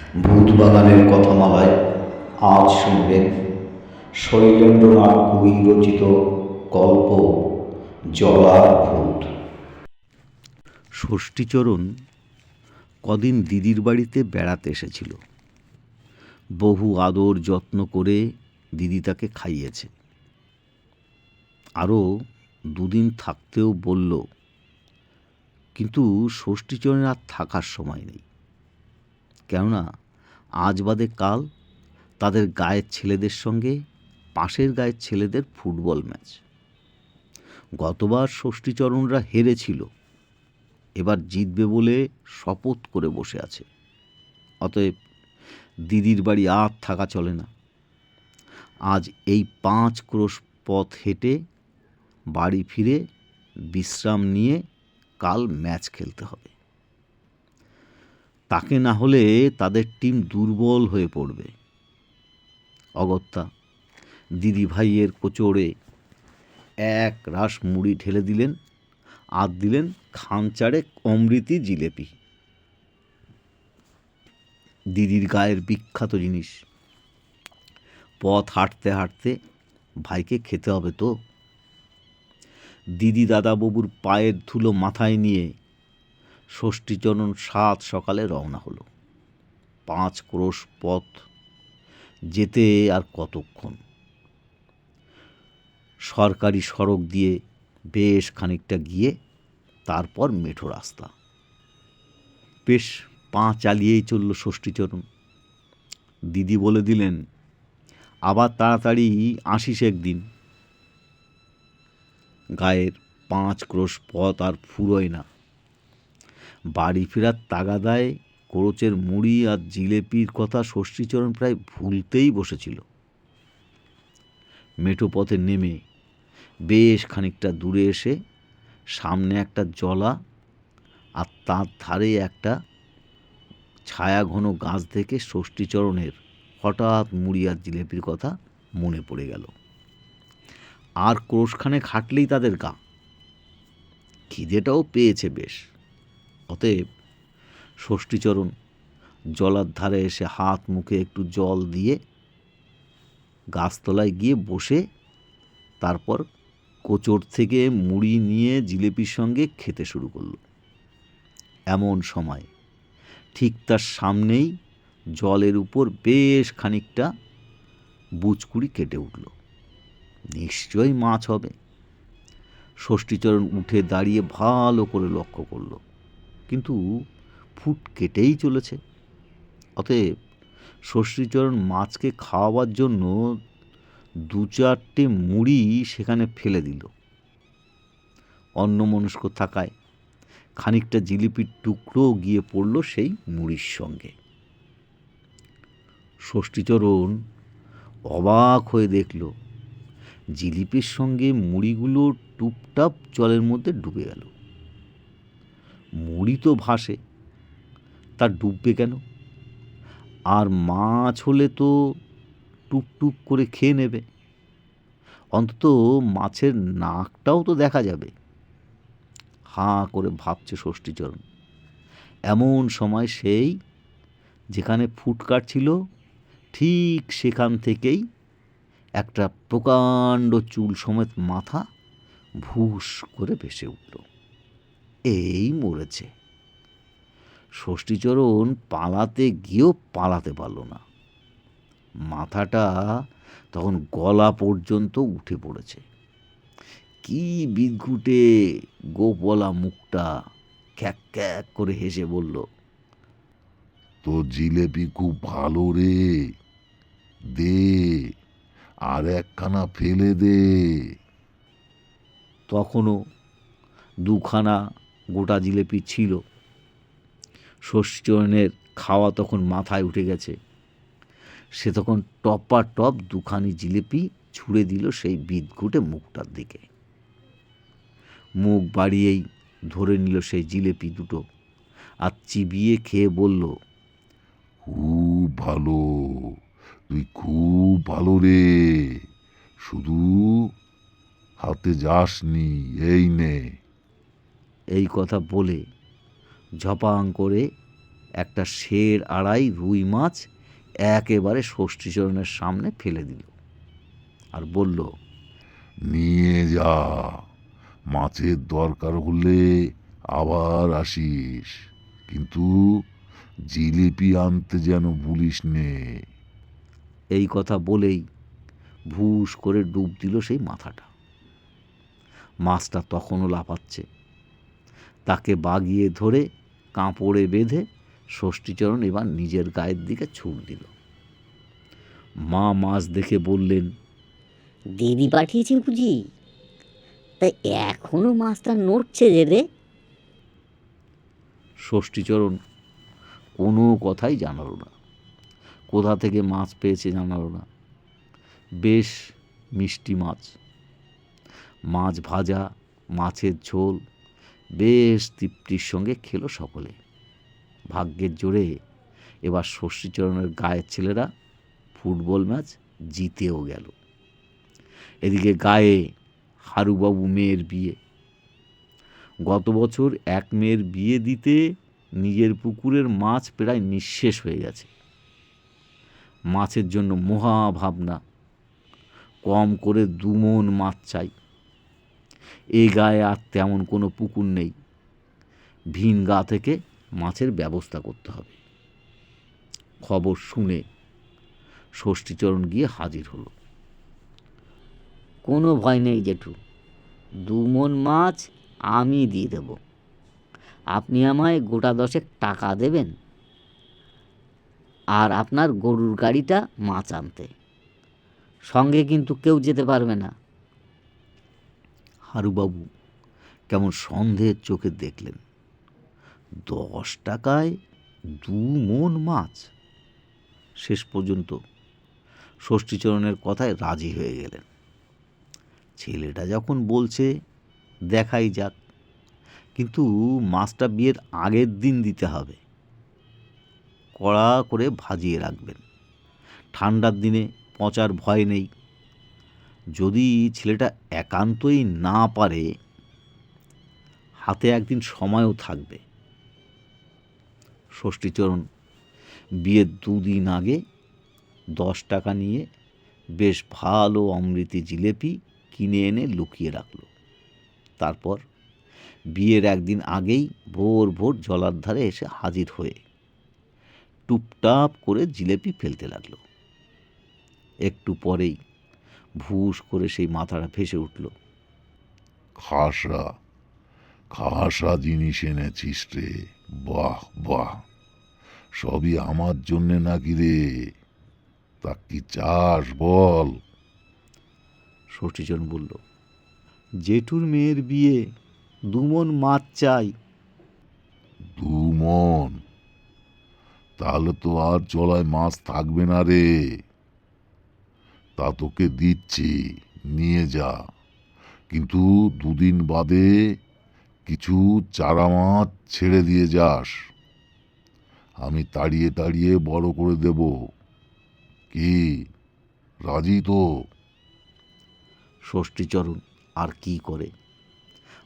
ভূতবাগানের কথামালায় আজ শুনবেন শৈলেন্দ্রনাথ কবি রচিত গল্প জলার ভূত। ষষ্ঠীচরণ কদিন দিদির বাড়িতে বেড়াতে এসেছিল। বহু আদর যত্ন করে দিদি তাকে খাইয়েছে। আরও দুদিন থাকতেও বলল, কিন্তু ষষ্ঠীচরণের আর থাকার সময় নেই। কেননা আজ বাদে কাল তাদের গায়ের ছেলেদের সঙ্গে পাশের গায়ের ছেলেদের ফুটবল ম্যাচ। গতবার ষষ্ঠীচরণরা হেরেছিল, এবার জিতবে বলে শপথ করে বসে আছে। অতএব দিদির বাড়ি আর থাকা চলে না। আজ এই 5 ক্রোশ পথ হেঁটে বাড়ি ফিরে বিশ্রাম নিয়ে কাল ম্যাচ খেলতে হবে। তাকে না হলে তাদের টিম দুর্বল হয়ে পড়বে। অগত্যা দিদি ভাইয়ের কোচড়ে এক রাস মুড়ি ঢেলে দিলেন আর দিলেন খানচারে অমৃতি জিলেপি। দিদির গায়ের বিখ্যাত জিনিস। পথ হাঁটতে হাঁটতে ভাইকে খেতে হবে তো। দিদি দাদাবাবুর পায়ের ধুলো মাথায় নিয়ে ষষ্ঠীচরণ সাত সকালে রওনা হলো। 5 ক্রোশ পথ যেতে আর কতক্ষণ। সরকারি সড়ক দিয়ে বেশ খানিকটা গিয়ে তারপর মেঠো রাস্তা। বেশ পা চালিয়েই চলল ষষ্ঠীচরণ। দিদি বলে দিলেন, আবার তাড়াতাড়ি আসিস একদিন। গায়ের 5 ক্রোশ পথ আর ফুরোয় না। বাড়ি ফেরার তাগাদায় কোরচের মুড়ি আর জিলেপির কথা ষষ্ঠীচরণ প্রায় ভুলতেই বসেছিল। মেঠো পথে নেমে বেশ খানিকটা দূরে এসে সামনে একটা জলা আর তার ধারে একটা ছায়া ঘন গাছ থেকে ষষ্ঠীচরণের হঠাৎ মুড়ি আর জিলেপির কথা মনে পড়ে গেল। আর ক্রোশখানেক হাঁটলেই তাদের গা। খিদেটাও পেয়েছে বেশ। অতএব ষষ্ঠীচরণ জলার ধারে এসে হাত মুখে একটু জল দিয়ে গাছতলায় গিয়ে বসে তারপর কোচর থেকে মুড়ি নিয়ে জিলেপির সঙ্গে খেতে শুরু করল। এমন সময় ঠিক তার সামনেই জলের উপর বেশ খানিকটা বুচকুড়ি কেটে উঠল। নিশ্চয়ই মাছ হবে। ষষ্ঠীচরণ উঠে দাঁড়িয়ে ভালো করে লক্ষ্য করল, কিন্তু ফুট কেটেই চলেছে। অতএব ষষ্ঠীচরণ মাছকে খাওয়াবার জন্য 2-4টে মুড়ি সেখানে ফেলে দিল। অন্যমনস্ক থাকায় খানিকটা জিলিপির টুকরো গিয়ে পড়ল সেই মুড়ির সঙ্গে। ষষ্ঠীচরণ অবাক হয়ে দেখল, জিলিপির সঙ্গে মুড়িগুলো টুপটাপ জলের মধ্যে ডুবে গেল। মুড়ি তো ভাসে, তার ডুববে কেন? আর মাছ হলে তো টুপ টুপ করে খেয়ে নেবে। অন্তত মাছের নাকটাও তো দেখা যাবে। হাঁ করে ভাবছে ষষ্ঠীচরণ। এমন সময় সেই যেখানে ফুট কাটছিল ঠিক সেখান থেকেই একটা প্রকাণ্ড চুল সমেত মাথা ভুস করে ভেসে উঠল। এই মরেছে। ষষ্ঠীচরণ পালাতে গিয়েও পালাতে পারল না। মাথাটা তখন গলা পর্যন্ত উঠে পড়েছে। কি বিদঘুটে গোপলা মুখটা। ক্যাক ক্যাক করে হেসে বলল, তো জিলেপি খুব ভালো রে, দে আর একখানা ফেলে দে। তখনও 2খানা গোটা জিলেপি ছিল। ষষ্ঠীচরণের খাওয়া তখন মাথায় উঠে গেছে। সে তখন টপা টপ 2খানি জিলেপি ছুঁড়ে দিল সেই বিদঘুটে মুখটার দিকে। মুখ বাড়িয়েই ধরে নিল সেই জিলেপি দুটো আর চিবিয়ে খেয়ে বলল, খুব ভালো, তুই খুব ভালো রে, শুধু হাতে যাসনি, এই নে। এই কথা বলে ঝপাং করে একটা সের আড়াই রুই মাছ একেবারে ষষ্ঠীচরণের সামনে ফেলে দিল আর বলল, নিয়ে যা, মাছের দরকার হলে আবার আসিস, কিন্তু জিলিপি আনতে যেন ভুলিস নে। এই কথা বলেই ভুস করে ডুব দিল সেই মাথাটা। মাছটা তখনও লাফাচ্ছে। তাকে বাগিয়ে ধরে কাঁপড়ে বেঁধে ষষ্ঠীচরণ এবার নিজের গায়ের দিকে ছুট দিল। মা মাছ দেখে বললেন, দিদি পাঠিয়েছে বুঝি? তাই এখনো মাছটা নড়ছে যে রে? ষষ্ঠীচরণ কোনো কথাই জানালো না। কোথা থেকে মাছ পেয়েছে জানালো না। বেশ মিষ্টি মাছ, মাছ ভাজা, মাছের ঝোল বেশ তৃপ্তির সঙ্গে খেলো সকলে। ভাগ্যের জোরে এবার ষষ্ঠীচরণের গায়ের ছেলেরা ফুটবল ম্যাচ জিতেও গেল। এদিকে গায়ে হারুবাবু মেয়ের বিয়ে। গত বছর এক মেয়ের বিয়ে দিতে নিজের পুকুরের মাছ প্রায় নিঃশেষ হয়ে গেছে। মাছের জন্য মহা ভাবনা, কম করে 2 মণ মাছ চাই। এ গায়ে আর তেমন কোনো পুকুর নেই, ভিন গা থেকে মাছের ব্যবস্থা করতে হবে। খবর শুনে ষষ্ঠীচরণ গিয়ে হাজির হলো। কোনো ভয় নেই জেঠু, 2 মণ মাছ আমি দিয়ে দেব। আপনি আমায় গোটা 10 টাকা দেবেন, আর আপনার গরুর গাড়িটা মাছ আনতে। সঙ্গে কিন্তু কেউ যেতে পারবে না। হারুবাবু কেমন সন্দেহের চোখে দেখলেন। 10 টাকায় 2 মণ মাছ! শেষ পর্যন্ত ষষ্ঠীচরণের কথায় রাজি হয়ে গেলেন। ছেলেটা যখন বলছে দেখাই যাক, কিন্তু মাছটা বিয়ের আগের দিন দিতে হবে। কড়া করে ভাজিয়ে রাখবেন, ঠান্ডার দিনে পচার ভয় নেই। যদি ছেলেটা একান্তই না পারে, হাতে একদিন সময়ও থাকবে। ষষ্ঠীচরণ বিয়ের 2 দিন আগে 10 টাকা নিয়ে বেশ ভালো অমৃতি জিলেপি কিনে এনে লুকিয়ে রাখল। তারপর বিয়ের একদিন আগেই ভোর ভোর জলার ধারে এসে হাজির হয়ে টুপটাপ করে জিলেপি ফেলতে লাগলো। একটু পরেই ভুস করে সেই মাথাটা ভেসে উঠল। খাসা খাসা জিনিস এনেছিস রে, বাহ বাহ, সবই আমার জন্যে নাকি রে? তা কি চাস বল? ষষ্ঠীচরণ বলল, জেঠুর মেয়ের বিয়ে, 2 মণ মাছ চাই। 2 মণ? তাহলে তো আর জলায় মাছ থাকবে না রে। তা তোকে দিচ্ছি, নিয়ে যা, কিন্তু 2 দিন বাদে কিছু চারা মাছ ছেড়ে দিয়ে যাস। আমি তাড়িয়ে তাড়িয়ে বড় করে দেব। কি, রাজি তো? ষষ্ঠীচরণ আর কি করে,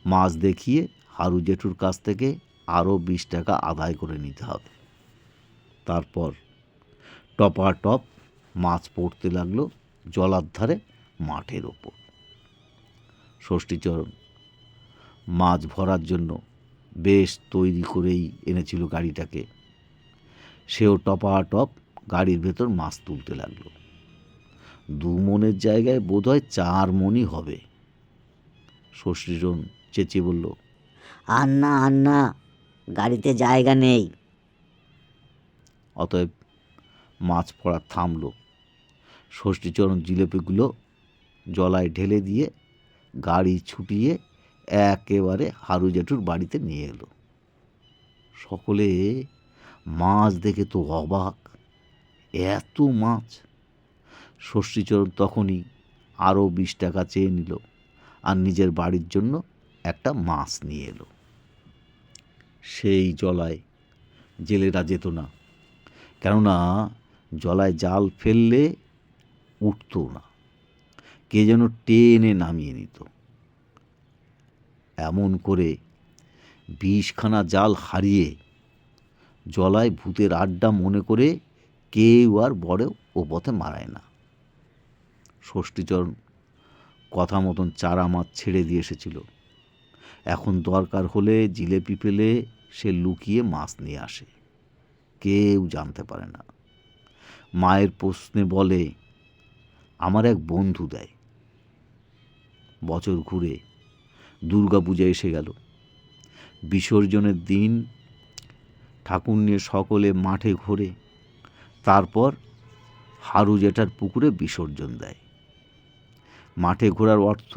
মাছ দেখিয়ে হারু জেঠুর কাছ থেকে আরও 20 টাকা আদায় করে নিতে হবে। তারপর টপাটপ মাছ পড়তে লাগলো জলার ধারে মাঠের ওপর। ষষ্ঠীচরণ মাছ ভরার জন্য বেশ তৈরি করেই এনেছিল গাড়িটাকে। সেও টপাটপ গাড়ির ভেতর মাছ তুলতে লাগলো। 2 মণের জায়গায় বোধহয় 4 মণই হবে। ষষ্ঠীচরণ চেঁচিয়ে বলল, আর না, গাড়িতে জায়গা নেই। অতএব মাছ পড়া থামল। ষষ্ঠীচরণ জিলেপিগুলো জলায় ঢেলে দিয়ে গাড়ি ছুটিয়ে একেবারে হারু জেঠুর বাড়িতে নিয়ে এলো। সকলে মাছ দেখে তো অবাক, এত মাছ! ষষ্ঠীচরণ তখনই আরও 20 টাকা চেয়ে নিল আর নিজের বাড়ির জন্য একটা মাছ নিয়ে এলো। সেই জলায় জেলেরা যেত না, কেননা জলায় জাল ফেললে উঠত না, কে যেন টেনে নামিয়ে নিত। এমন করে 20খানা জাল হারিয়ে জলায় ভূতের আড্ডা মনে করে কেউ আর বড় ও পথে মারায় না। ষষ্ঠীচরণ কথা মতন চারা মাছ ছেড়ে দিয়ে এসেছিল। এখন দরকার হলে জিলেপি পেলে সে লুকিয়ে মাছ নিয়ে আসে, কেউ জানতে পারে না। মায়ের প্রশ্নে বলে, আমার এক বন্ধু দেয়। বছর ঘুরে দুর্গাপূজা এসে গেল। বিসর্জনের দিন ঠাকুর নিয়ে সকলে মাঠে ঘোরে, তারপর হারু জেঠার পুকুরে বিসর্জন দেয়। মাঠে ঘোরার অর্থ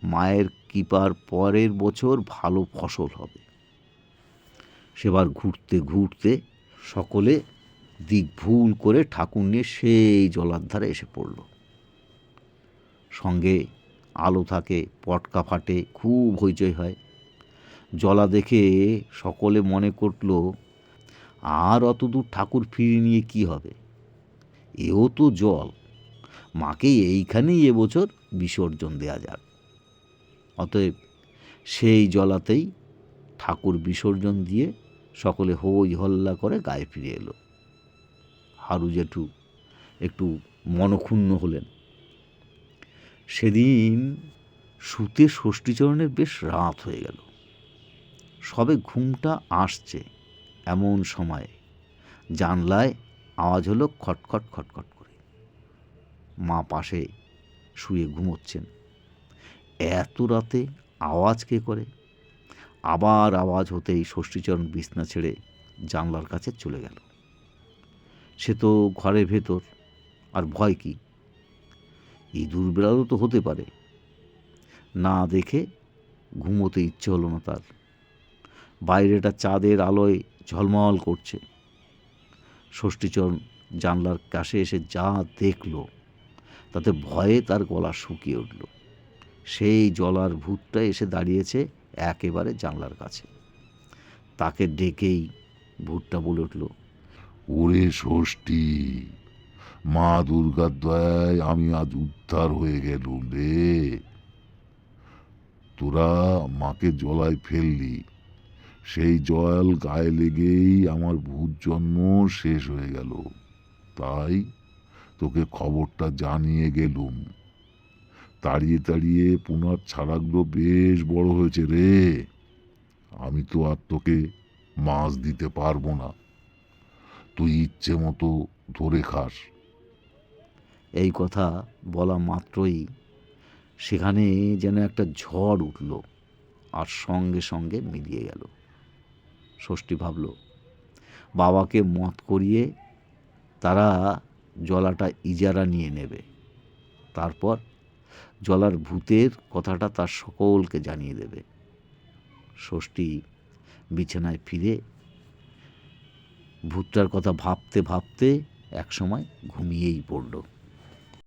মায়ের কৃপার পরের বছর ভালো ফসল হবে। সেবার ঘুরতে ঘুরতে সকলে দিক ভুল করে ঠাকুর নিয়ে সেই জলার ধারে এসে পড়ল। সঙ্গে আলো থাকে, পটকা ফাটে, খুব হইচই হয়। জলা দেখে সকলে মনে করল, আর অতদূর ঠাকুর ফিরিয়ে নিয়ে কি হবে, এও তো জল, মাকে এইখানেই এবছর বিসর্জন দেয়া যাক। অতএব সেই জলাতেই ঠাকুর বিসর্জন দিয়ে সকলে হই হল্লা করে গায়ে ফিরে এলো। হারু জেঠু একটু মনক্ষুণ্ণ হলেন। সেদিন শুতে ষষ্ঠীচরণের বেশ রাত হয়ে গেল। সবে ঘুমটা আসছে এমন সময় জানলায় আওয়াজ হলো খটখট খটখট করে। মা পাশে শুয়ে ঘুমোচ্ছেন। এত রাতে আওয়াজ কে করে? আবার আওয়াজ হতেই ষষ্ঠীচরণ বিছনা ছেড়ে জানলার কাছে চলে গেল। সে তো ঘরের ভেতর, আর ভয় কি? ইঁদুর বেড়ালও তো হতে পারে। না দেখে ঘুমোতে ইচ্ছে হলো না তার। বাইরেটা চাঁদের আলোয় ঝলমল করছে। ষষ্ঠীচরণ জানলার কাছে এসে যা দেখল তাতে ভয়ে তার গলা শুকিয়ে উঠল। সেই জলার ভূতটা এসে দাঁড়িয়েছে একেবারে জানলার কাছে। তাকে ডেকেই ভূতটা বলে উঠল, ওরে ষষ্ঠী, মা দুর্গার দয়ায় আমি আজ উদ্ধার হয়ে গেলুম রে। তোরা মাকে জলায় ফেললি, সেই জল গায়ে লেগেই আমার ভূত জন্ম শেষ হয়ে গেল। তাই তোকে খবরটা জানিয়ে গেলুম। তাড়িয়ে তাড়িয়ে পুনার ছাড়াগুলো বেশ বড় হয়েছে রে। আমি তো আর তোকে মাছ দিতে পারবো না, তুই ইচ্ছে মতো ধরে খাস। এই কথা বলা মাত্রই সেখানে যেন একটা ঝড় উঠল আর সঙ্গে সঙ্গে মিলিয়ে গেল। ষষ্ঠী ভাবল, বাবাকে মত করিয়ে তারা জলাটা ইজারা নিয়ে নেবে, তারপর জলার ভূতের কথাটা তার সকলকে জানিয়ে দেবে। ষষ্ঠী বিছানায় ফিরে ভূতটার কথা ভাবতে ভাবতে একসময় ঘুমিয়েই পড়ল।